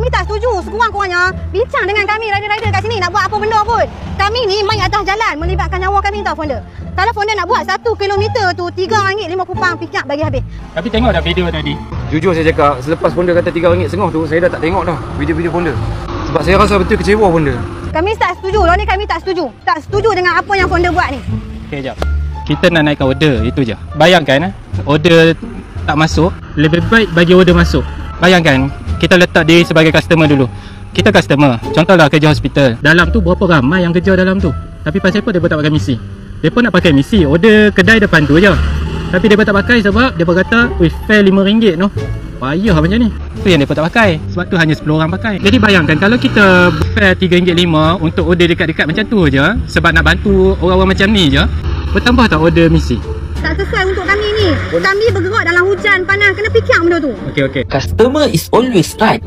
Kami tak setuju. Sekurang-kurangnya bincang dengan kami rider-rider kat sini nak buat apa benda pun. Kami ni main atas jalan melibatkan nyawa kami tau Fonda. Kalau Fonda nak buat 1 kilometer tu RM3.50 pick up bagi habis. Tapi tengok dah video tadi. Jujur saya cakap, selepas Fonda kata RM3.50 tu, saya dah tak tengok dah video-video Fonda. Sebab saya rasa betul kecewa Fonda. Kami tak setuju. Ni kami tak setuju. Tak setuju dengan apa yang Fonda buat ni. Okey, jap. Kita nak naikkan order, itu je. Bayangkan order tak masuk, lebih baik bagi order masuk. Bayangkan, kita letak diri sebagai customer dulu. Kita customer, contohlah kerja hospital. Dalam tu berapa ramai yang kerja dalam tu. Tapi pasal apa mereka tak pakai misi? Mereka nak pakai misi, order kedai depan tu je. Tapi mereka tak pakai sebab mereka kata, wih, fare RM5 no. Payah macam ni. Itu yang mereka tak pakai. Sebab tu hanya 10 orang pakai. Jadi bayangkan kalau kita fare RM3.5 untuk order dekat-dekat macam tu je, sebab nak bantu orang-orang macam ni je, bertambah tak order misi? Tak sesuai untuk kami ni. Kami bergerak dalam hujan panas, kena fikir benda tu. Okey. Customer is always right.